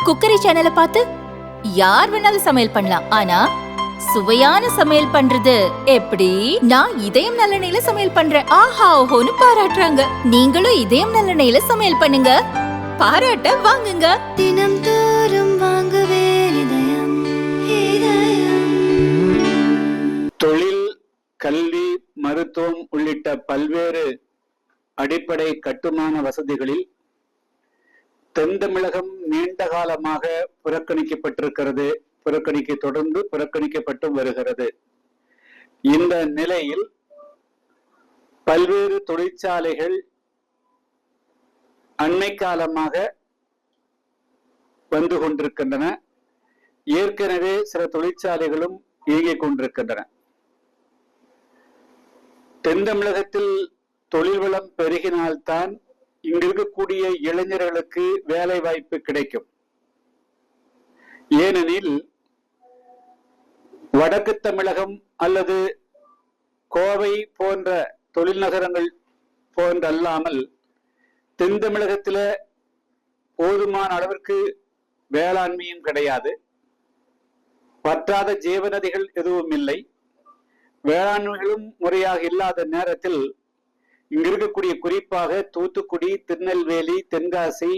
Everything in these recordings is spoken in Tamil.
குக்கரி சேனலை பார்த்து யார் வேணாலும் சமையல் பண்ணலாம். ஆனா சுவையான சமையல் பண்றது எப்படி? நான் இதயம் நல்லெண்ணெயில சமையல் பண்றேன். ஆஹா ஓஹோன்னு பாராட்டுறாங்க. நீங்களும் இதயம் நல்லெண்ணெயில சமையல் பண்ணுங்க, பாராட்ட வாங்குங்க. தினம் தோறும் வாங்குவே இதயம் இதயம். தொழில், கல்வி, மருத்துவம் உள்ளிட்ட பல்வேறு அடிப்படை கட்டுமான வசதிகளில் தென் தமிழகம் நீண்ட காலமாக புறக்கணிக்கப்பட்டிருக்கிறது, தொடர்ந்து புறக்கணிக்கப்பட்டு வருகிறது. இந்த நிலையில் பல்வேறு தொழிற்சாலைகள் அண்மை காலமாக வந்து கொண்டிருக்கின்றன. ஏற்கனவே சில தொழிற்சாலைகளும் இயங்கிக் கொண்டிருக்கின்றன. தென் தமிழகத்தில் தொழில் வளம் பெருகினால்தான் இங்கு இருக்கக்கூடிய இளைஞர்களுக்கு வேலை வாய்ப்பு கிடைக்கும். ஏனெனில் வடக்கு தமிழகம் அல்லது கோவை போன்ற தொழில் நகரங்கள் போன்ற அல்லாமல் தென் தமிழகத்தில போதுமான அளவிற்கு வேளாண்மையும் கிடையாது, வற்றாத ஜீவநதிகள் எதுவும் இல்லை. வேளாண்மைகளும் முறையாக இல்லாத நேரத்தில் இங்க இருக்கக்கூடிய குறிப்பாக தூத்துக்குடி, திருநெல்வேலி, தென்காசி,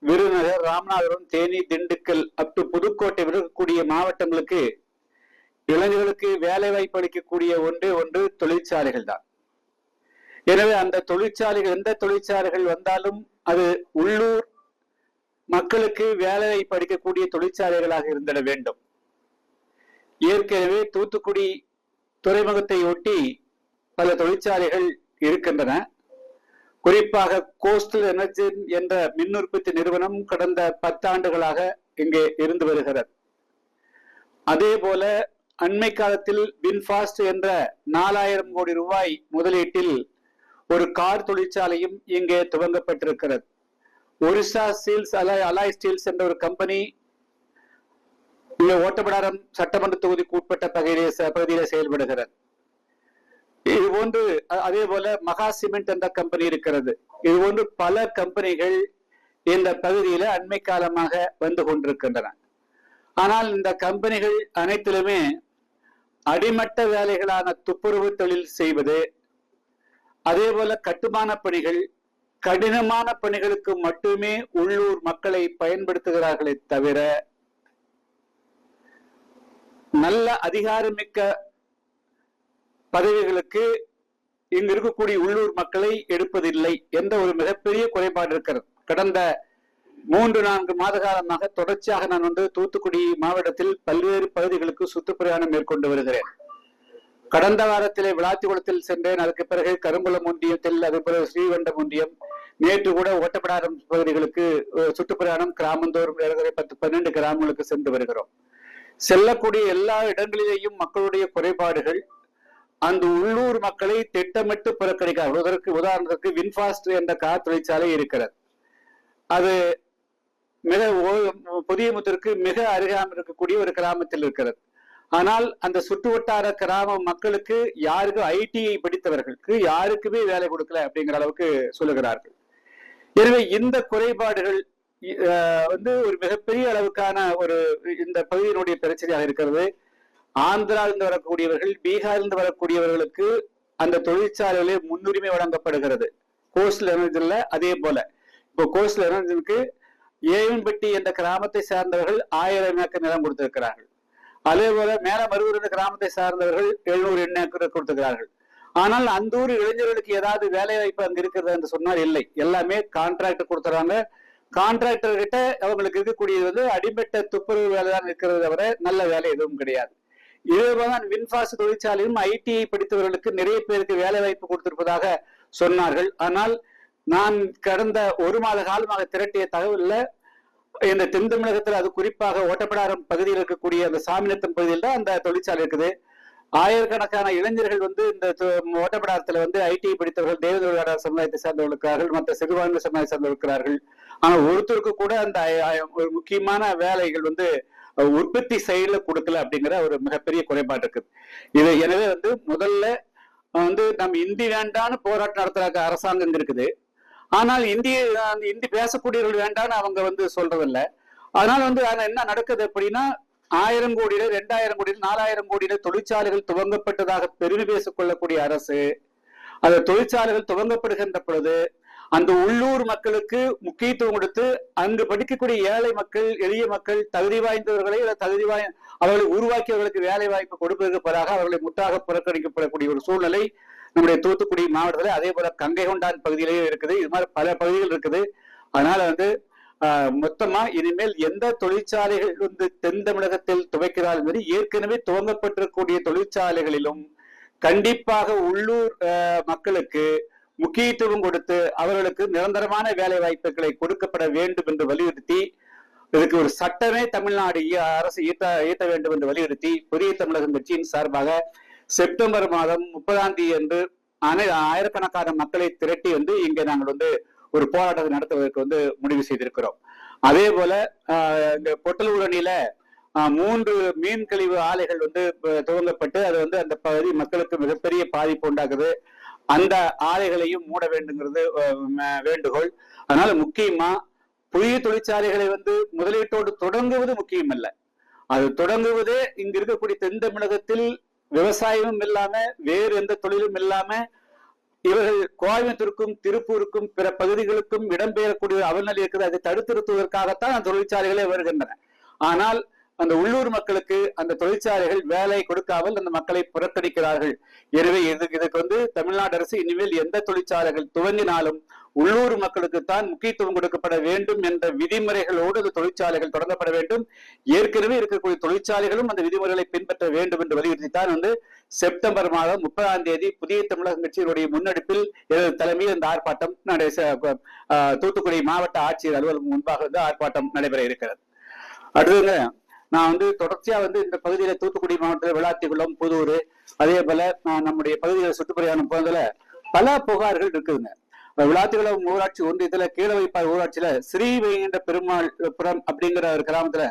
விருதுநகர், ராமநாதபுரம், தேனி, திண்டுக்கல் அப்டு புதுக்கோட்டை இருக்கக்கூடிய மாவட்டங்களுக்கு இளைஞர்களுக்கு வேலை வாய்ப்பு அளிக்கக்கூடிய ஒன்று தொழிற்சாலைகள் தான். எனவே அந்த தொழிற்சாலைகள், எந்த தொழிற்சாலைகள் வந்தாலும் அது உள்ளூர் மக்களுக்கு வேலை வாய்ப்பு அளிக்கக்கூடிய தொழிற்சாலைகளாக இருந்திட வேண்டும். ஏற்கனவே தூத்துக்குடி துறைமுகத்தை ஒட்டி பல தொழிற்சாலைகள் இருக்கின்றன. குறிப்பாக கோஸ்டல் எனர்ஜி என்ற மின் உற்பத்தி நிறுவனம் கடந்த 10 ஆண்டுகளாக இங்கே இருந்து வருகிறது. அதே போல அண்மை காலத்தில் வின்ஃபாஸ்ட் என்ற 4000 கோடி ரூபாய் முதலீட்டில் ஒரு கார் தொழிற்சாலையும் இங்கே துவங்கப்பட்டிருக்கிறது. ஒரிசா ஸ்டீல்ஸ், அலாய் ஸ்டீல்ஸ் என்ற ஒரு கம்பெனி இங்கே ஓட்டப்பிடாரம் சட்டமன்ற தொகுதிக்கு உட்பட்ட பகுதியிலே செயல்படுகிறது. இது போன்று அதே போல மகா சிமெண்ட் என்ற கம்பெனி இருக்கிறது. இது போன்று பல கம்பெனிகள் இந்த பகுதியில அண்மை காலமாக வந்து கொண்டிருக்கின்றன. ஆனால் இந்த கம்பெனிகள் அனைத்திலுமே அடிமட்ட வேலைகளான துப்புரவு தொழில் செய்வது, அதே போல கட்டுமான பணிகள், கடினமான பணிகளுக்கு மட்டுமே உள்ளூர் மக்களை பயன்படுத்துகிறார்களே தவிர நல்ல அதிகாரமிக்க பதவிகளுக்கு இங்கு இருக்கக்கூடிய உள்ளூர் மக்களை எடுப்பதில்லை என்ற ஒரு மிகப்பெரிய குறைபாடு இருக்கிறது. கடந்த 3-4 மாத காலமாக தொடர்ச்சியாக நான் தூத்துக்குடி மாவட்டத்தில் பல்வேறு பகுதிகளுக்கு சுற்றுப்பிரயாணம் மேற்கொண்டு வருகிறேன். கடந்த வாரத்திலே விளாத்திக்குளத்தில் சென்றேன். அதுக்கு பிறகு கருங்குளம் ஒன்றியத்தில், அது பிறகு ஸ்ரீவண்டம் ஒன்றியம், நேற்று கூட ஓட்டப்பிடாரம் பகுதிகளுக்கு சுற்றுப்பிரயாணம் கிராமந்தோறும் 10-12 கிராமங்களுக்கு சென்று வருகிறோம். செல்லக்கூடிய எல்லா இடங்களிலேயும் மக்களுடைய குறைபாடுகள் அந்த உள்ளூர் மக்களை திட்டமிட்டு புறக்கணிக்கிறார்கள். உதாரணத்துக்கு வின்ஃபாஸ்ட் என்ற கார் தொழிற்சாலை இருக்கிறது. அது மிக புதிய முத்திற்கு மிக அருகாமல் இருக்கக்கூடிய ஒரு கிராமத்தில் இருக்கிறது. ஆனால் அந்த சுற்று வட்டார கிராம மக்களுக்கு யாருக்கும் ஐடிஐ படித்தவர்களுக்கு யாருக்குமே வேலை கொடுக்கல அப்படிங்கிற அளவுக்கு சொல்லுகிறார்கள். எனவே இந்த குறைபாடுகள் ஒரு மிகப்பெரிய அளவுக்கான ஒரு இந்த பகுதியினுடைய பிரச்சனையாக இருக்கிறது. ஆந்திராவிலிருந்து வரக்கூடியவர்கள், பீகாரிலிருந்து வரக்கூடியவர்களுக்கு அந்த தொழிற்சாலையிலே முன்னுரிமை வழங்கப்படுகிறது. கோஸ்டல் எனர்ஜில அதே போல இப்போ கோஸ்டல் எனர்ஜிக்கு ஏவன்பட்டி என்ற கிராமத்தை சார்ந்தவர்கள் 1000 ஏக்கர் நிலம் கொடுத்திருக்கிறார்கள். அதே போல மேல மருவூர் என்ற கிராமத்தை சார்ந்தவர்கள் 700 ஏக்கர் கொடுத்திருக்கிறார்கள். ஆனால் அந்த ஊர் இளைஞர்களுக்கு ஏதாவது வேலை வாய்ப்பு அங்க இருக்கிறது என்று சொன்னால் இல்லை. எல்லாமே கான்ட்ராக்ட் கொடுத்துறாங்க. கான்ட்ராக்டர் கிட்ட அவங்களுக்கு இருக்கக்கூடியது அடிமட்ட துப்புரவு வேலை தான் இருக்கிறது தவிர நல்ல வேலை எதுவும் கிடையாது. இதேபோல வின்ஃபாஸ்ட் தொழிற்சாலையும் ஐடிஐ படித்தவர்களுக்கு நிறைய பேருக்கு வேலை வாய்ப்பு கொடுத்திருப்பதாக சொன்னார்கள். ஆனால் நான் கடந்த 1 மாத காலமாக திரட்டிய தகவல்ல இந்த தென் தமிழகத்தில், அது குறிப்பாக ஓட்டப்பிடாரம் பகுதியில் இருக்கக்கூடிய அந்த சாமிநத்தம் பகுதியில் தான் அந்த தொழிற்சாலை இருக்குது. ஆயிரக்கணக்கான இளைஞர்கள் இந்த ஓட்டப்பிடாரத்துல ஐடிஐ படித்தவர்கள், தேவதொழிலாளர் சமுதாயத்தை சார்ந்தவர்களுக்கார்கள், மற்ற சிறுபான்மை சமுதாயத்தை சார்ந்தவர்களுக்கிறார்கள். ஆனால் ஒருத்தருக்கு கூட அந்த ஒரு முக்கியமான வேலைகள் உற்பத்தி செயல கொடுக்கல அப்படிங்கிற ஒரு மிகப்பெரிய குறைபாடு இருக்குது. இது எனவே முதல்ல நம்ம இந்தி வேண்டான்னு போராட்டம் நடத்துற அரசாங்கம் இருக்குது. ஆனால் இந்தி பேசக்கூடியவர்கள் வேண்டான்னு அவங்க சொல்றதில்ல. அதனால வந்து என்ன நடக்குது அப்படின்னா 1000 கோடியில 2000 கோடியில 4000 கோடியில தொழிற்சாலைகள் துவங்கப்பட்டதாக பெருமை பேசிக் கொள்ளக்கூடிய அரசு அந்த தொழிற்சாலைகள் துவங்கப்படுகின்ற பொழுது அந்த உள்ளூர் மக்களுக்கு முக்கியத்துவம் கொடுத்து அங்கு படிக்கக்கூடிய ஏழை மக்கள், எளிய மக்கள், தகுதி வாய்ந்தவர்களை அவர்களை உருவாக்கியவர்களுக்கு வேலை வாய்ப்பு கொடுப்பதற்கு பதிலாக அவர்களை முற்றாக புறக்கணிக்கப்படக்கூடிய ஒரு சூழ்நிலை நம்முடைய தூத்துக்குடி மாவட்டத்தில், அதே போல கங்கை கொண்டான் பகுதியிலேயே இருக்குது. இது மாதிரி பல பகுதிகள் இருக்குது. அதனால வந்து மொத்தமா இனிமேல் எந்த தொழிற்சாலைகள் வந்து தென் தமிழகத்தில் துவைக்கிறாலும் சரி, ஏற்கனவே துவங்கப்பட்டிருக்கக்கூடிய தொழிற்சாலைகளிலும் கண்டிப்பாக உள்ளூர் மக்களுக்கு முக்கியத்துவம் கொடுத்து அவர்களுக்கு நிரந்தரமான வேலை வாய்ப்புகளை கொடுக்கப்பட வேண்டும் என்று வலியுறுத்தி, இதுக்கு ஒரு சட்டமே தமிழ்நாடு அரசு இயற்ற வேண்டும் என்று வலியுறுத்தி புதிய தமிழகம் கட்சியின் சார்பாக செப்டம்பர் மாதம் 30ஆம் தேதி அன்று ஆயிரக்கணக்கான மக்களை திரட்டி வந்து இங்க நாங்கள் வந்து ஒரு போராட்டத்தை நடத்துவதற்கு வந்து முடிவு செய்திருக்கிறோம். அதே போல இந்த பொட்டலூர் அணியில 3 மீன் கழிவு ஆலைகள் வந்து துவங்கப்பட்டு அது வந்து அந்த பகுதி மக்களுக்கு மிகப்பெரிய பாதிப்பு உண்டாக்குது. அந்த ஆலைகளையும் மூட வேண்டுங்கிறது வேண்டுகோள். அதனால முக்கியமா புதிய தொழிற்சாலைகளை வந்து முதலீட்டோடு தொடங்குவது முக்கியம் அல்ல. அது தொடங்குவதே இங்க இருக்கக்கூடிய தென் தமிழகத்தில் விவசாயமும் இல்லாம வேறு எந்த தொழிலும் இல்லாம இவர்கள் கோயம்புத்தூருக்கும் திருப்பூருக்கும் பிற பகுதிகளுக்கும் இடம்பெயரக்கூடிய அவல்நிலை இருக்குது. அதை தடுத்து நிறுத்துவதற்காகத்தான் அந்த தொழிற்சாலைகளே வருகின்றன. ஆனால் அந்த உள்ளூர் மக்களுக்கு அந்த தொழிற்சாலைகள் வேலை கொடுக்காமல் அந்த மக்களை புறக்கணிக்கிறார்கள். எனவே இதுக்கு வந்து தமிழ்நாடு அரசு இனிமேல் எந்த தொழிற்சாலைகள் துவங்கினாலும் உள்ளூர் மக்களுக்கு தான் முக்கியத்துவம் கொடுக்கப்பட வேண்டும் என்ற விதிமுறைகளோடு அந்த தொழிற்சாலைகள் தொடங்கப்பட வேண்டும். ஏற்கனவே இருக்கக்கூடிய தொழிற்சாலைகளும் அந்த விதிமுறைகளை பின்பற்ற வேண்டும் என்று வலியுறுத்தித்தான் வந்து செப்டம்பர் மாதம் 30ஆம் தேதி புதிய தமிழகம் கட்சியினுடைய முன்னெடுப்பில் தலைமையில் இந்த ஆர்ப்பாட்டம் தூத்துக்குடி மாவட்ட ஆட்சியர் அலுவலகம் முன்பாக வந்து ஆர்ப்பாட்டம் நடைபெற இருக்கிறது. அடுத்ததுங்க, நான் வந்து தொடர்ச்சியா வந்து இந்த பகுதியில தூத்துக்குடி மாவட்டத்தில் விளாத்திக்குளம், புதூர், அதே போல நம்முடைய பகுதியில் சுற்றுப்பயணம் போனதுல பல புகார்கள் இருக்குதுங்க. விளாத்திக்குளம் ஊராட்சி ஒன்றியத்துல கீழவைப்பாய் ஊராட்சியில ஸ்ரீ வைகுண்ட பெருமாள் புரம் அப்படிங்கிற ஒரு கிராமத்துல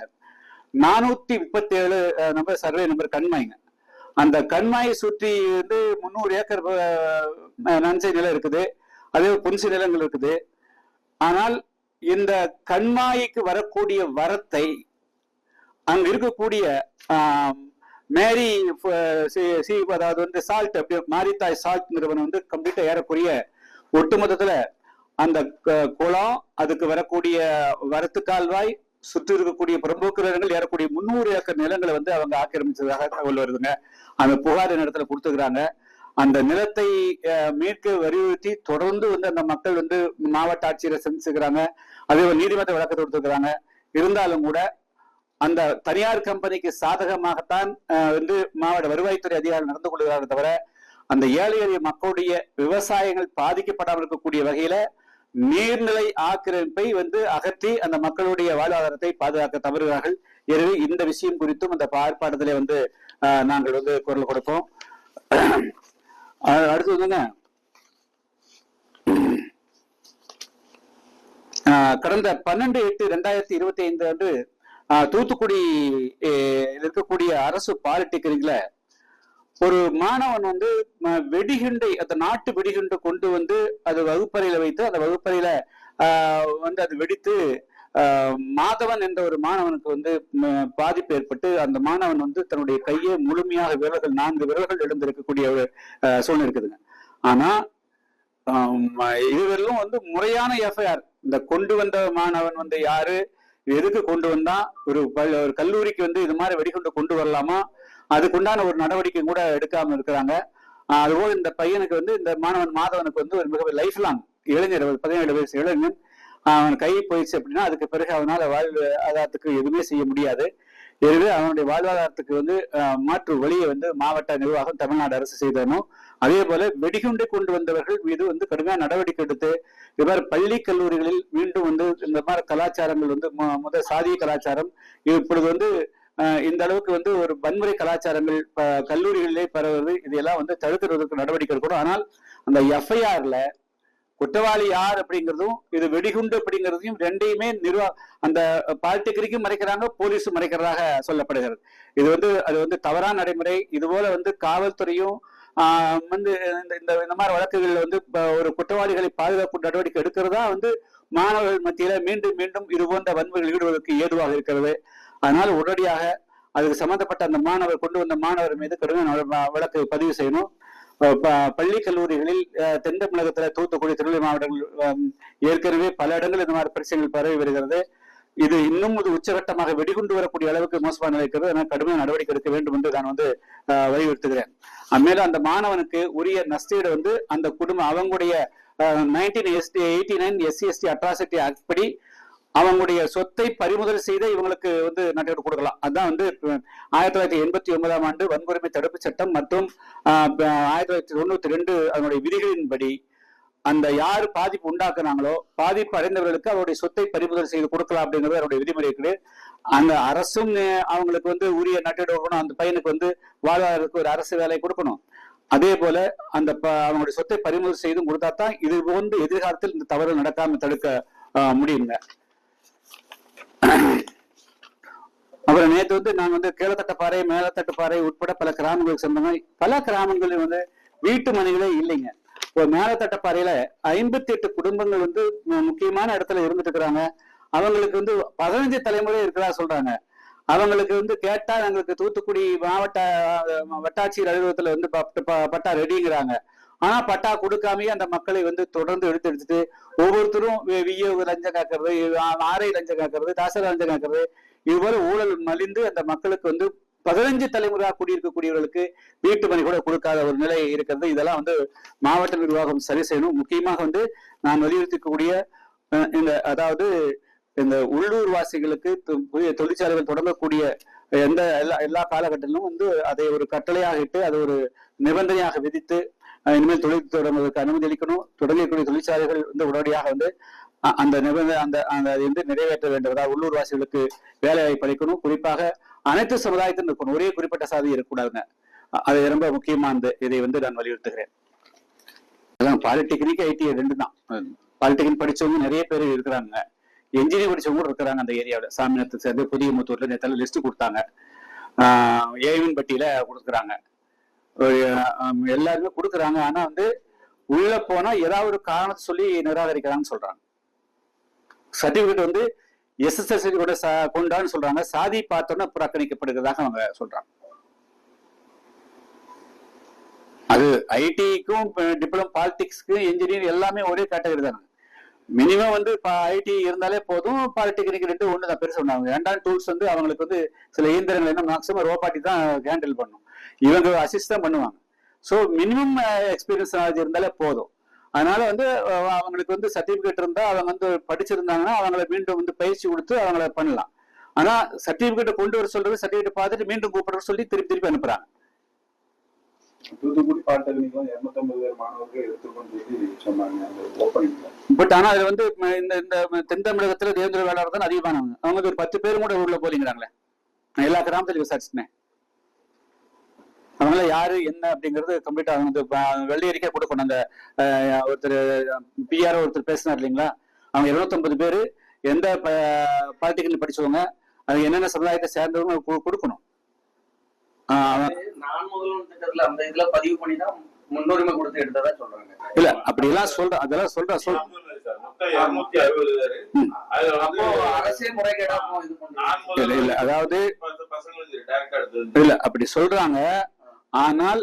437 நம்பர் சர்வே நம்பர் கண்மாய்ங்க. அந்த கண்மாயை சுற்றி வந்து 300 ஏக்கர் நன்சை நிலம் இருக்குது, அதே புன்சி நிலங்கள் இருக்குது. ஆனால் இந்த கண்மாய்க்கு வரக்கூடிய வரத்தை அங்க இருக்கக்கூடிய மேரி அதாவது வந்து சால்ட் மாரித்தாய் சால்ட் நிறுவனம் வந்து கம்ப்ளீட்டா ஏறக்கூடிய ஒட்டுமொத்தத்துல அந்த குளம், அதுக்கு வரக்கூடிய வரத்து கால்வாய், சுற்றி இருக்கக்கூடிய புறம்போக்கு நிலங்கள் ஏறக்கூடிய 300 ஏக்கர் நிலங்களை வந்து அவங்க ஆக்கிரமிச்சதாக தகவல் வருதுங்க. அந்த புகார் இடத்துல கொடுத்துக்கிறாங்க. அந்த நிலத்தை மீட்க வலியுறுத்தி தொடர்ந்து வந்து அந்த மக்கள் வந்து மாவட்ட ஆட்சியரை சந்திச்சுக்கிறாங்க. அதே நீதிமன்ற வழக்கத்தை கொடுத்துருக்கிறாங்க. இருந்தாலும் கூட அந்த தனியார் கம்பெனிக்கு சாதகமாகத்தான் வந்து மாவட்ட வருவாய்த்துறை அதிகாரிகள் நடந்து கொள்கிறார்கள் தவிர அந்த ஏழை எளிய மக்களுடைய விவசாயங்கள் பாதிக்கப்படாமல் இருக்கக்கூடிய வகையில நீர்நிலை ஆக்கிரமிப்பை வந்து அகற்றி அந்த மக்களுடைய வாழ்வாதாரத்தை பாதுகாக்க தவறுகிறார்கள். எனவே இந்த விஷயம் குறித்தும் அந்த ஆர்ப்பாட்டத்திலே வந்து நாங்கள் வந்து குரல் கொடுப்போம். அடுத்ததுங்க, கடந்த 12/8/2025 அன்று தூத்துக்குடி இருக்கக்கூடிய அரசு பாலிடெக்னிக்ல ஒரு மாணவன் வந்து வெடிகுண்டை, அந்த நாட்டு வெடிகுண்டை கொண்டு வந்து அது வகுப்பறையில வைத்து அந்த வகுப்பறையில வந்து அது வெடித்து மாதவன் என்ற ஒரு மாணவனுக்கு வந்து பாதிப்பு ஏற்பட்டு அந்த மாணவன் வந்து தன்னுடைய கையை முழுமையாக 4 விரல்கள் இழந்திருக்கக்கூடிய ஒரு சூழ்நிலை இருக்குதுங்க. ஆனா இதுவரையிலும் வந்து முறையான எஃப்ஐஆர், இந்த கொண்டு வந்த மாணவன் வந்து யாரு, எதுக்கு கொண்டு வந்தா, ஒரு கல்லூரிக்கு வந்து இது மாதிரி வெடிகுண்டு கொண்டு வரலாமா, அதுக்குண்டான ஒரு நடவடிக்கை கூட எடுக்காம இருக்கிறாங்க. அதுபோல் இந்த பையனுக்கு வந்து இந்த மாணவன் மாதவனுக்கு வந்து ஒரு மிக லைஃப் லாங் இளைஞர், 17 வயசு இளைஞன், அவன் கை போயிடுச்சு அப்படின்னா அதுக்கு பிறகு அவனால வாழ்வாதாரத்துக்கு எதுவுமே செய்ய முடியாது. எனவே அவனுடைய வாழ்வாதாரத்துக்கு வந்து மாற்று வழியை வந்து மாவட்ட நிர்வாகம் தமிழ்நாடு அரசு செய்தனும். அதே போல வெடிகுண்டை கொண்டு வந்தவர்கள் மீது வந்து கடுமையான நடவடிக்கை எடுத்து இவ்வாறு பள்ளி கல்லூரிகளில் மீண்டும் வந்து இந்த மாதிரி கலாச்சாரங்கள் வந்து முதல் சாதிய கலாச்சாரம் இப்பொழுது வந்து இந்த அளவுக்கு வந்து ஒரு வன்முறை கலாச்சாரங்கள் கல்லூரிகளிலே பரவுவது, இதையெல்லாம் வந்து தடுக்கிறதுக்கு நடவடிக்கை எடுக்கணும். ஆனால் அந்த எஃப்ஐஆர்ல குற்றவாளி யார் அப்படிங்கிறதும் இது வெடிகுண்டு அப்படிங்கிறதையும் ரெண்டையுமே அந்த பாலிடெக்னிக்கும் மறைக்கிறாங்க, போலீஸும் மறைக்கிறதாக சொல்லப்படுகிறது. இது வந்து அது வந்து தவறான நடைமுறை. இது போல வந்து காவல்துறையும் வந்து இந்த மாதிரி வழக்குகள்ல வந்து ஒரு குற்றவாளிகளை பாதுகாப்பு நடவடிக்கை எடுக்கிறதா வந்து மாணவர்கள் மத்தியில மீண்டும் மீண்டும் இது போன்ற வன்முறையில் ஈடுபடுவதற்கு ஏதுவாக இருக்கிறது. அதனால் உடனடியாக அதுக்கு சம்பந்தப்பட்ட அந்த மாணவர் கொண்டு வந்த மாணவர் மீது கடுமையான வழக்கு பதிவு செய்யணும். பள்ளி கல்லூரிகளில் தென் தமிழகத்துல தூத்துக்குடி, திருநெல்வேலி மாவட்டங்கள் ஏற்கனவே பல இடங்கள் இந்த மாதிரி பிரச்சனைகள் பரவி வருகிறது. இது இன்னும் ஒரு உச்சகட்டமாக வெடிகுண்டு வரக்கூடிய அளவுக்கு மோசமான நிலை இருக்கிறது. அதனால் கடுமையான நடவடிக்கை எடுக்க வேண்டும் என்று நான் வலியுறுத்துகிறேன். மேலும் அந்த மாணவனுக்கு உரிய நஷ்டீடு அந்த குடும்பம் அவங்களுடைய 1989 SC/ST அட்ராசிட்டி ஆக்ட் படி அவங்களுடைய சொத்தை பறிமுதல் செய்த இவங்களுக்கு நஷ்டீடு கொடுக்கலாம். அதான் 1989ஆம் ஆண்டு வன்கொடுமை தடுப்பு சட்டம் மற்றும் 1992 அதனுடைய விதிகளின்படி அந்த யாரு பாதிப்பு உண்டாக்குனாங்களோ பாதிப்பு அடைந்தவர்களுக்கு அவருடைய சொத்தை பறிமுதல் செய்து கொடுக்கலாம் அப்படிங்கிறது அவருடைய விதிமுறை இருக்குது. அந்த அரசும் அவங்களுக்கு உரிய நட்டீடு கொடுக்கணும். அந்த பையனுக்கு வாழ்வாதாரத்துக்கு ஒரு அரசு வேலை கொடுக்கணும். அதே போல அந்த அவங்களுடைய சொத்தை பறிமுதல் செய்தும் கொடுத்தா தான் இது எதிர்காலத்தில் இந்த தவறு நடக்காம தடுக்க முடியுங்க. அப்புறம் நேற்று நாங்க கீழத்தட்டப்பாறை, மேலத்தட்டுப்பாறை உட்பட பல கிராமங்களுக்கு சொன்னாங்க. பல கிராமங்களில் வீட்டு மனைகளே இல்லைங்க. ஒரு மேலத்தட்டப்பாறையில 58 குடும்பங்கள் முக்கியமான இடத்துல இருந்துட்டு இருக்கிறாங்க. அவங்களுக்கு 15 தலைமுறை இருக்கிறதா சொல்றாங்க. அவங்களுக்கு கேட்டா எங்களுக்கு தூத்துக்குடி மாவட்ட வட்டாட்சியர் அலுவலகத்துல பட்டா ரெடிங்கிறாங்க. ஆனா பட்டா கொடுக்காமயே அந்த மக்களை தொடர்ந்து எடுத்துட்டு ஒவ்வொருத்தரும் விஏ லஞ்சம் காக்கிறது, ஆர்ஐ லஞ்சம் காக்கிறது, தாசர் லஞ்சம் காக்கிறது, இது போல ஊழல் மலிந்து அந்த மக்களுக்கு 15 தலைமுறையாக குடியிருக்கக்கூடியவர்களுக்கு வீட்டு மனை கூட கொடுக்காத ஒரு நிலை இருக்கிறது. இதெல்லாம் மாவட்ட நிர்வாகம் சரி செய்யணும். முக்கியமாக நான் வலியுறுத்தக்கூடிய அதாவது இந்த உள்ளூர் வாசிகளுக்கு புதிய தொழிற்சாலைகள் தொடங்கக்கூடிய எல்லா காலகட்டத்திலும் அதை ஒரு கட்டளையாக இட்டு அதை ஒரு நிபந்தனையாக விதித்து இனிமேல் தொழில் தொடங்குவதற்கு அனுமதி அளிக்கணும். தொடங்கக்கூடிய தொழிற்சாலைகள் உடனடியாக அந்த நிபந்தனை அந்த நிறைவேற்ற வேண்டும். அதாவது உள்ளூர் வாசிகளுக்கு வேலை வாய்ப்பு அளிக்கணும். குறிப்பாக அனைத்து சமுதாயத்திலும் இருக்கணும். ஒரே குறிப்பிட்ட சாதி இருக்கக்கூடாதுங்க. அது ரொம்ப முக்கியமானது. இதை நான் வலியுறுத்துகிறேன். அதான் பாலிடெக்னிக், ஐடி 2 தான். பாலிடெக்னிக் படிச்சவங்க நிறைய பேர் இருக்கிறாங்க. என்ஜினியர் படிச்சவங்க கூட இருக்கிறாங்க அந்த ஏரியாவில். சாமிநாத்து சேர்ந்து புதிய முத்தூர்ல நேற்று லிஸ்ட் கொடுத்தாங்க. ஏவின் பட்டியல கொடுக்குறாங்க. எல்லாருமே கொடுக்குறாங்க. ஆனா உள்ள போனா ஏதாவது ஒரு காரணத்தை சொல்லி நிராகரிக்கிறாங்கன்னு சொல்றாங்க. சர்டிபிகேட் SSLC கூட கொண்டான்னு சொல்றாங்க. சாதி பார்த்தோன்னா புறக்கணிக்கப்படுகிறதாக அவங்க சொல்றாங்க. அது ஐடிக்கும் டிப்ளமோ, பாலிடிக்ஸ்க்கு, இன்ஜினியரிங் எல்லாமே ஒரே கேட்டகரி தானே. மினிமம் ஐடி இருந்தாலே போதும். பாலிடெக்னிக் 2 ஒன்று தான் பெருசு சொன்னாங்க. 2ஆம் டூல்ஸ் அவங்களுக்கு சில இயந்திரங்கள் என்ன மேக்ஸிமம் ரோபாட்டிக் தான் ஹேண்டில் பண்ணும். இவங்க அசிஸ்ட் தான் பண்ணுவாங்க. ஸோ மினிமம் எக்ஸ்பீரியன்ஸ் நாலேஜ் இருந்தாலே போதும். அதனால அவங்களுக்கு சர்டிபிகேட் இருந்தா அவங்க படிச்சிருந்தாங்கன்னா அவங்களை மீண்டும் பயிற்சி கொடுத்து அவங்கள பண்ணலாம். ஆனா சர்டிபிகேட்டை கொண்டு வர சொல்றது, சர்டிபிகேட் பார்த்துட்டு மீண்டும் கூப்பிடுற சொல்லி திருப்பி அனுப்புறாங்க. தூத்துக்குடி பாலிடெக்னிக்ல 250 பேர் மாணவர்கள் எடுத்துக்கொண்டு சொன்னாங்க. பட் ஆனா அது இந்த தென் தமிழகத்துல தேவேந்திர வேளாளர் தான் அதிகமானவங்க. அவங்க ஒரு 10 பேரும் கூட உள்ள போலிங்கிறாங்களே. நான் எல்லா கிராமத்திலும் விசாரிச்சுனேன். அவங்கள யாரு என்ன அப்படிங்கிறது கம்ப்ளீட்டா வெள்ளை அறிக்கை கொடுக்கணும். அந்த ஒருத்தர் பிஆர் ஒருத்தர் பேசினார் இல்லைங்களா, அவங்க 250 பேரு எந்த பாலிடெக்னிக் படிச்சவங்க, அது என்னென்ன சமுதாயத்தை சேர்ந்தவங்க கொடுக்கணும். நான் முதல்வன் திட்டத்துல அந்த இதுல பதிவு பண்ணி தான் முன்னுரிமை கொடுத்து எடுத்ததா சொல்றாங்க. இல்ல அப்படி எல்லாம் சொல்றேன், அதெல்லாம் சொல்றேன். அரசே முறைகேடா இல்ல அதாவது இல்ல அப்படி சொல்றாங்க. ஆனால்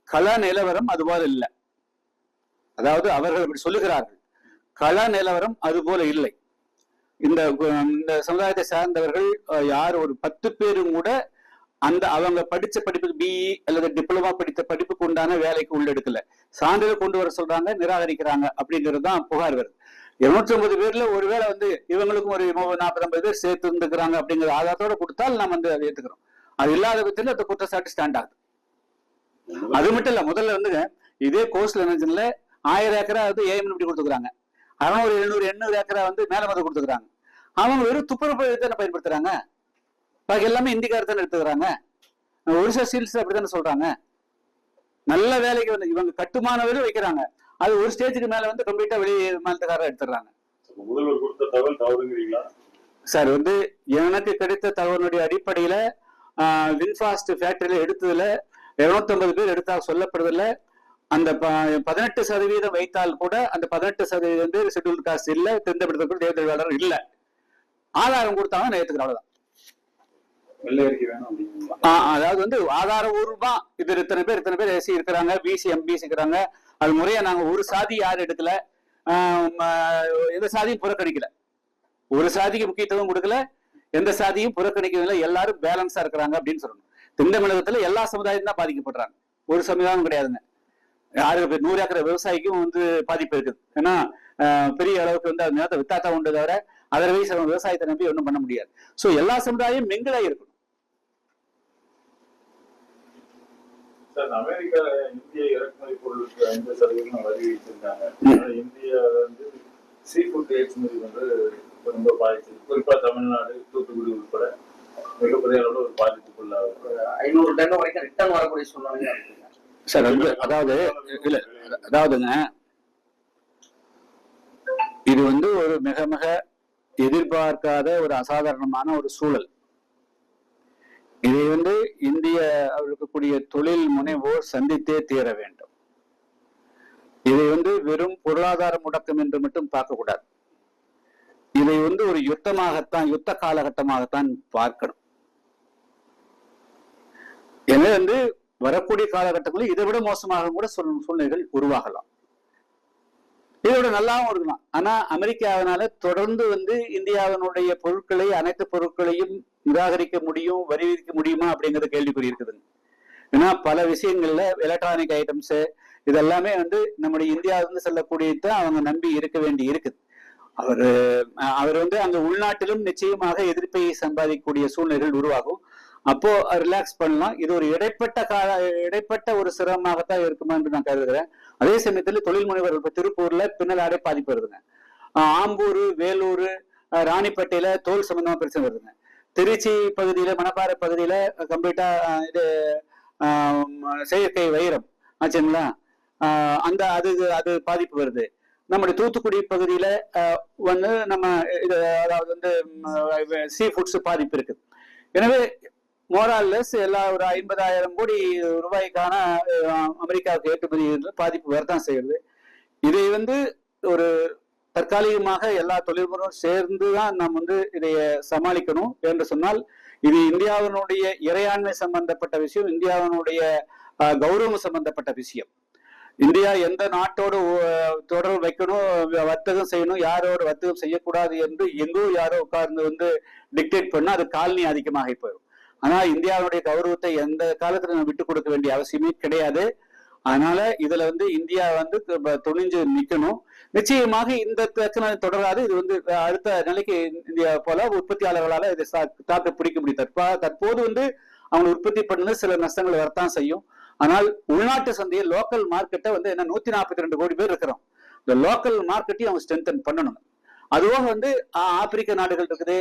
கள நிலவரம் அதுபோல இல்லை. அதாவது அவர்கள் அப்படி சொல்லுகிறார்கள், கள நிலவரம் அதுபோல இல்லை. இந்த சமுதாயத்தை சார்ந்தவர்கள் யார் ஒரு 10 பேரும் கூட அவங்க படிச்ச படிப்புக்கு பிஇ அல்லது டிப்ளமா படித்த படிப்புக்கு உண்டான வேலைக்கு உள்ளெடுக்கல. சான்றிதழ் கொண்டு வர சொல்றாங்க, நிராகரிக்கிறாங்க அப்படிங்கிறது தான் புகார் வருது. 250 பேர்ல ஒருவேளை இவங்களுக்கும் ஒரு 40-50 பேர் சேர்த்து இருந்துக்கிறாங்க அப்படிங்கிற ஆதாரத்தோட கொடுத்தால் நாம் அதை ஏத்துக்கிறோம். அது இல்லாத பட்சத்தில் அந்த குற்றச்சாட்டு ஸ்டாண்ட் ஆகுது. அது மட்டும் இல்ல, முதல்ல இதே கோஸ்டல் எனர்ஜில 1000 ஏக்கரா ஏஎம் இப்படி கொடுத்துக்கிறாங்க. அவன் ஒரு 700-800 ஏக்கரா மேல மத கொடுத்துக்கிறாங்க. அவங்க வெறும் துப்புரவு தானே பயன்படுத்துறாங்க. பாக்கி எல்லாமே இந்திக்காரத்தானே எடுத்துக்கிறாங்க. ஒரிசா சீல்ஸ் அப்படித்தானே சொல்றாங்க. நல்ல வேலைக்கு இவங்க கட்டுமான வேலை வைக்கிறாங்க. அது ஒரு ஸ்டேஜுக்கு மேல கம்ப்ளீட்டா வெளி மாநிலத்துக்காரர் எடுத்துறாங்க. முதல்வர் கொடுத்த தகவல் தவறுங்கிறீங்களா சார்? எனக்கு கிடைத்த தகவலுடைய அடிப்படையில வின்ஃபாஸ்ட் ஃபேக்டரியில எடுத்ததுல 250 பேர் எடுத்தா சொல்லப்படுதில்ல. அந்த 18% வைத்தால் கூட அந்த 18% வந்து ஷெட்யூல்டு காஸ்ட் இல்ல, தேர்ந்தெடுத்த தேர்தல் வேளாளர் இல்ல, ஆதாரம் கொடுத்தாங்க ஏத்துக்கிற அவ்வளவுதான். வெள்ளை அறிக்கை வேணும் அப்படிங்களா? அதாவது வந்து ஆதாரபூர்வமா இது இத்தனை பேர் எஸ்சி இருக்கிறாங்க, பிசி எம்பிசி இருக்கிறாங்க, அது முறையா நாங்க ஒரு சாதி யாரும் எடுக்கல, எந்த சாதியும் புறக்கணிக்கல, ஒரு சாதிக்கு முக்கியத்துவம் கொடுக்கல, எந்த சாதியும் புறக்கணிக்கவில்லை, எல்லாரும் பேலன்ஸா இருக்கிறாங்க அப்படின்னு சொல்லணும். தென் தமிழகத்துல எல்லா சமுதாயம் தான் பாதிக்கப்படுறாங்க, ஒரு சமுதாயம் கிடையாதுங்க. 100 ஏக்கர் விவசாயிக்கும் வந்து பாதிப்பு இருக்குது. ஏன்னா பெரிய அளவுக்கு வந்து அது நேரத்தை வித்தாத்தா உண்டு தவிர அதர்வைஸ் அவன் விவசாயத்தை நம்பி ஒன்றும் பண்ண முடியாது. சோ எல்லா சமுதாயம் மிங்கிலா இருக்கணும். சார், அமெரிக்கா இந்திய இறக்குமதி பொருளுக்கு 50% வரி விதிச்சிருக்காங்க. இந்தியா வந்து சீ ஃபுட் ஏற்றுமதி வந்து ரொம்ப பாதிச்சு, குறிப்பா தமிழ்நாடு, தூத்துக்குடி உட்பட மிகப்பெரிய அளவில் ஒரு பாதிப்புக்குள்ளாகும். 500 டன் வரைக்கும் ரிட்டர்ன் வரக்கூடிய சூழ்நிலை சார். அதாவதுங்க இது வந்து ஒரு மிக மிக எதிர்பார்க்காத ஒரு அசாதாரணமான ஒரு சூழல். இதை வந்து இந்திய இருக்கக்கூடிய தொழில் முனைவோர் சந்தித்தே தீர வேண்டும். இதை வந்து வெறும் பொருளாதார முடக்கம் என்று மட்டும் பார்க்கக்கூடாது. இதை வந்து ஒரு யுத்த காலகட்டமாகத்தான் பார்க்கணும். எனவே வந்து வரக்கூடிய காலகட்டங்களில் இதை விட மோசமாக கூட சூழ்நிலைகள் உருவாகலாம். இதோட நல்லாவும் இருக்கலாம். ஆனா அமெரிக்காவினால தொடர்ந்து வந்து இந்தியாவினுடைய பொருட்களை, அனைத்து பொருட்களையும் நிராகரிக்க முடியும், வரி விதிக்க முடியுமா அப்படிங்கிற கேள்விக்குறி இருக்குதுங்க. ஏன்னா பல விஷயங்கள்ல எலக்ட்ரானிக் ஐட்டம்ஸ் இதெல்லாமே வந்து நம்முடைய இந்தியாவிலிருந்து செல்லக்கூடியதான் அவங்க நம்பி இருக்க வேண்டி இருக்குது. அவர் வந்து அங்க உள்நாட்டிலும் நிச்சயமாக எதிர்ப்பை சம்பாதிக்கக்கூடிய சூழ்நிலைகள் உருவாகும். அப்போ ரிலாக்ஸ் பண்ணலாம். இது ஒரு இடைப்பட்ட ஒரு சிரமமாகத்தான் இருக்குமா என்று நான் கருதுகிறேன். அதே சமயத்துல தொழில் முனைவர் இப்ப திருப்பூர்ல பின்னலாடை பாதிப்பு வருதுங்க, ஆம்பூர், வேலூர், ராணிப்பேட்டையில தோல் சம்பந்தமா பிரச்சனை வருதுங்க, திருச்சி பகுதியில, மணப்பாறை பகுதியில கம்ப்ளீட்டா இது செயற்கை வைரம் ஆச்சுங்களா, அந்த அது பாதிப்பு வருது. நம்முடைய தூத்துக்குடி பகுதியில வந்து நம்ம இது அதாவது வந்து சீ ஃபுட்ஸ் பாதிப்பு இருக்குது. எனவே மோரால்லஸ் எல்லா ஒரு 50,000 கோடி ரூபாய்க்கான அமெரிக்காவுக்கு ஏற்றுமதி பாதிப்பு வரதான் செய்யுது. இதை வந்து ஒரு தற்காலிகமாக எல்லா தொழில்முறையும் சேர்ந்துதான் நாம் வந்து இதைய சமாளிக்கணும் என்று சொன்னால், இது இந்தியாவினுடைய இறையாண்மை சம்பந்தப்பட்ட விஷயம், இந்தியாவினுடைய கௌரவம் சம்பந்தப்பட்ட விஷயம். இந்தியா எந்த நாட்டோடு தொடர்பு வைக்கணும், வர்த்தகம் செய்யணும், யாரோட வர்த்தகம் செய்யக்கூடாது என்று எங்கோ யாரோ உட்கார்ந்து வந்து டிக்டேட் பண்ணா அது காலனி அதிகமாக போயிடும். ஆனா இந்தியாவுடைய கௌரவத்தை எந்த காலத்துல நம்ம விட்டு கொடுக்க வேண்டிய அவசியமே கிடையாது. அதனால இதுல வந்து இந்தியா வந்து துணிஞ்சு நிக்கணும். நிச்சயமாக இந்த பிரச்சனை தொடராது. இது வந்து அடுத்த நிலைக்கு இந்தியா போல உற்பத்தியாளர்களால இதை தாக்கு பிடிக்க முடியும். தற்போது வந்து அவங்க உற்பத்தி பண்ணது சில நஷ்டங்கள் வரத்தான் செய்யும். ஆனால் உள்நாட்டு சந்தையை, லோக்கல் மார்க்கெட்டை வந்து என்ன 142 கோடி பேர் இருக்கிறோம். இந்த லோக்கல் மார்க்கெட்டையும் அவங்க ஸ்ட்ரென்தன் பண்ணணும். அதுவும் வந்து ஆப்பிரிக்க நாடுகள் இருக்குது,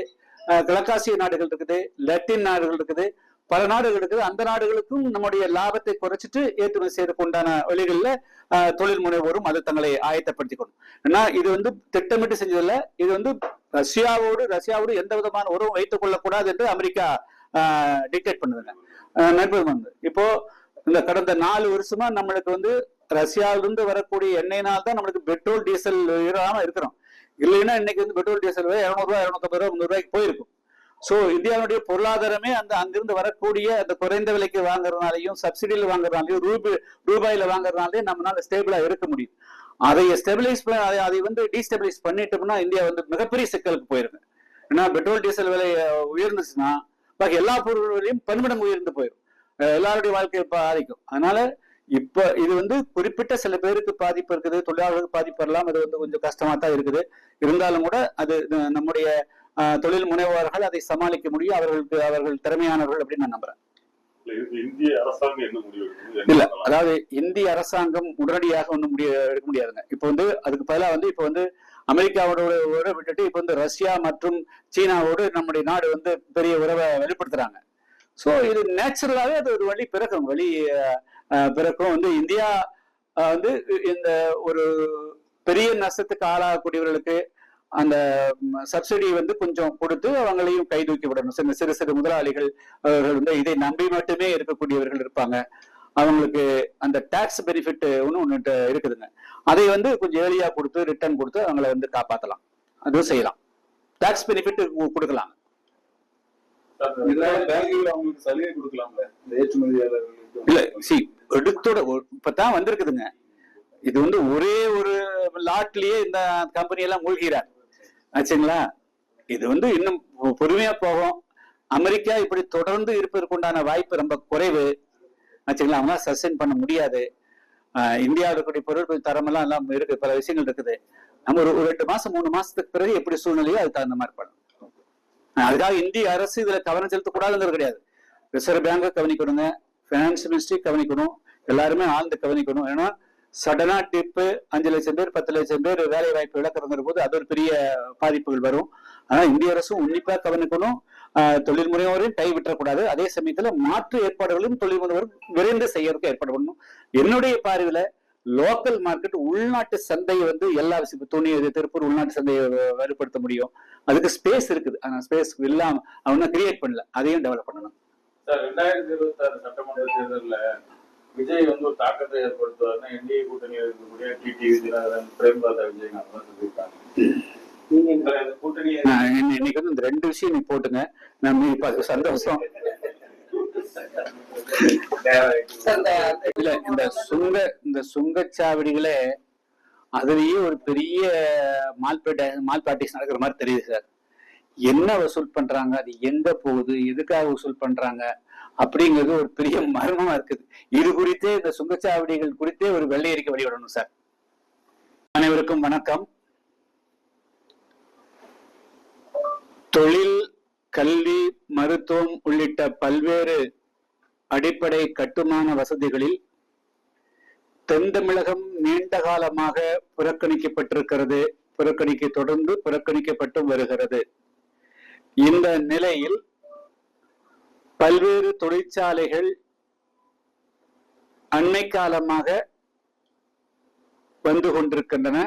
கிழக்காசிய நாடுகள் இருக்குது, லத்தீன் நாடுகள் இருக்குது, பல நாடுகள் இருக்குது. அந்த நாடுகளுக்கும் நம்முடைய லாபத்தை குறைச்சிட்டு ஏற்றுமதி செய்யறதுக்கு உண்டான வழிகளில் தொழில் முனைவோரும் அது தங்களை ஆயத்தப்படுத்திக்கணும். ஏன்னா இது வந்து திட்டமிட்டு செஞ்சதில்ல. இது வந்து ரஷ்யாவோடு எந்த விதமான உறவும் வைத்துக் கொள்ளக்கூடாது என்று அமெரிக்கா டிக்டேட் பண்ணுதுங்க, நிர்பந்தம் வந்து. இப்போ இந்த கடந்த 4 வருஷமா நம்மளுக்கு வந்து ரஷ்யாவிலிருந்து வரக்கூடிய எண்ணெயினால் தான் நம்மளுக்கு பெட்ரோல் டீசல் ஏறாம இருக்கிறோம். இல்லைன்னா இன்னைக்கு வந்து பெட்ரோல் டீசல் 200 ரூபாய், 250 ரூபாய், 300 ரூபாய்க்கு போயிருக்கும். சோ இந்தியாவுடைய பொருளாதாரமே அங்கிருந்து வரக்கூடிய அந்த குறைந்த விலைக்கு வாங்குறதுனாலையும், சப்சிடியில வாங்குறதுனாலையும், ரூபாயில வாங்குறதுனாலையும் நம்மளால ஸ்டேபிளா இருக்க முடியும். அதை ஸ்டெபிலைஸ் அதை வந்து டீஸ்டெபிலைஸ் பண்ணிட்டோம்னா இந்தியா வந்து மிகப்பெரிய சிக்கலுக்கு போயிருங்க. ஏன்னா பெட்ரோல் டீசல் விலை உயர்ந்துச்சுன்னா பாக்கி எல்லா பொருள்களையும் பன்மடங்கு உயர்ந்து போயிடும், எல்லாருடைய வாழ்க்கையை பாதிக்கும். அதனால இப்ப இது வந்து குறிப்பிட்ட சில பேருக்கு பாதிப்பு இருக்குது, தொழிலாளர்களுக்கு பாதிப்பு வரலாம். அது வந்து கொஞ்சம் கஷ்டமா தான் இருக்குது. இருந்தாலும் கூட அது நம்முடைய தொழில் முனைவோர்கள் அதை சமாளிக்க முடியும். அவர்கள் திறமையானவர்கள் அப்படின்னு நான் நம்புறேன். இந்திய அரசாங்கம் என்ன முடிவு இல்ல, அதாவது இந்திய அரசாங்கம் உடனடியாக ஒன்றும் எடுக்க முடியாதுங்க. இப்ப வந்து அதுக்கு பதிலாக வந்து இப்ப வந்து அமெரிக்காவோட விட்டுட்டு இப்ப வந்து ரஷ்யா மற்றும் சீனாவோடு நம்முடைய நாடு வந்து பெரிய உறவை வெளிப்படுத்துறாங்க. சோ இது நேச்சுரலாவே அது ஒரு வழி பிறக்கும் வந்து இந்தியா வந்து இந்த ஒரு பெரிய நஷ்டத்துக்கு ஆளாகக்கூடியவர்களுக்கு அந்த சப்சிடி வந்து கொஞ்சம் கொடுத்து அவங்களையும் கை தூக்கி விடணும். சிறு சிறு முதலாளிகள் அவர்கள் வந்து இதை நம்பி மட்டுமே இருக்கக்கூடியவர்கள் இருப்பாங்க. அவங்களுக்கு அந்த டாக்ஸ் பெனிஃபிட் ஒன்று இருக்குதுங்க. அதை வந்து கொஞ்சம் ஏர்லியா கொடுத்து ரிட்டர்ன் கொடுத்து அவங்கள வந்து காப்பாற்றலாம். அதுவும் செய்யலாம். டாக்ஸ் பெனிஃபிட் கொடுக்கலாம். அவங்களுக்கு சலுகை கொடுக்கலாம்ல இந்த ஏற்றுமதியாளர்களுக்கு? இல்ல எடுத்தோட இப்பதான் வந்திருக்குதுங்க. இது வந்து ஒரே ஒரு லாட்லயே இந்த கம்பெனி எல்லாம் மூழ்கிறார் ஆச்சுங்களா. இது வந்து இன்னும் பொறுமையா போகும். அமெரிக்கா இப்படி தொடர்ந்து இருப்பதற்குண்டான வாய்ப்பு ரொம்ப குறைவு ஆச்சுங்களா. அவங்க சஸ்டெயின் பண்ண முடியாது. இந்தியாவில் இருக்கக்கூடிய பொருட்கள் தரமெல்லாம் எல்லாம் இருக்கு, பல விஷயங்கள் இருக்குது. நம்ம ஒரு 2 மாசம் 3 மாசத்துக்கு பிறகு எப்படி சூழ்நிலையோ அதுக்கு தகுந்த மாதிரி பண்ணணும். அதுக்காக இந்திய அரசு இதுல கவனம் செலுத்தக்கூடாதுங்கிறது கிடையாது. ரிசர்வ் பேங்கை கவனிக்கணுங்க, பைனான்ஸ் மினிஸ்ட்ரி கவனிக்கணும், எல்லாருமே ஆழ்ந்து கவனிக்கணும். ஏன்னா சடனா டிப்பு 5 லட்சம் பேர் 10 லட்சம் பேர் வேலை வாய்ப்பு இழக்கிறங்கிற போது அது ஒரு பெரிய பாதிப்புகள் வரும். ஆனா இந்திய அரசும் உன்னிப்பா கவனிக்கணும். தொழில் முனைவோரையும் கை விட்டுறக்கூடாது. அதே சமயத்துல மாற்று ஏற்பாடுகளும் தொழில் முனைவோர் விரைந்து செய்யறதுக்கு ஏற்பாடு பண்ணணும். என்னுடைய பார்வையில லோக்கல் மார்க்கெட், உள்நாட்டு சந்தையை வந்து எல்லா விஷயம் துணி திருப்பூர் உள்நாட்டு சந்தையை வலுப்படுத்த முடியும். அதுக்கு ஸ்பேஸ் இருக்குது. ஆனா ஸ்பேஸ் இல்லாம அவங்க கிரியேட் பண்ணல, அதையும் டெவலப் பண்ணணும். சார் 2026 சட்டமன்ற தேர்தலில் விஜய் வந்து ஒரு தாக்கத்தை ஏற்படுத்துவார்னா என்டிஏ கூட்டணி இருக்கக்கூடிய டிடிவி தினகரன், பிரேமலதா விஜயகாந்த் தான் சொல்லியிருக்காங்க. கூட்டணி இன்னைக்கு வந்து இந்த 2 விஷயம் நீ போட்டுங்க, நம்ம சந்தோஷம். இல்ல இந்த சுங்கச்சாவடிகளே அதுலயே ஒரு பெரிய மால்பாட்டிக்ஸ் நடக்கிற மாதிரி தெரியுது சார். என்ன வசூல் பண்றாங்க, அது எங்க போகுது, எதுக்காக வசூல் பண்றாங்க அப்படிங்கிறது ஒரு பெரிய மர்மமா இருக்குது. இது குறித்தே இந்த சுங்கச்சாவடிகள் குறித்தே ஒரு வெள்ளை அறிக்கை வெளியிடணும் சார். அனைவருக்கும் வணக்கம். தொழில், கல்வி, மருத்துவம் உள்ளிட்ட பல்வேறு அடிப்படை கட்டுமான வசதிகளில் தென் தமிழகம் நீண்ட காலமாக புறக்கணிக்கப்பட்டிருக்கிறது, தொடர்ந்து புறக்கணிக்கப்பட்டு வருகிறது. இந்த நிலையில் பல்வேறு தொழிற்சாலைகள் அண்மை காலமாக வந்து கொண்டிருக்கின்றன.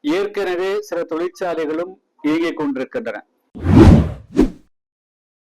ஏற்கனவே சில தொழிற்சாலைகளும் இயங்கிக் கொண்டிருக்கின்றன.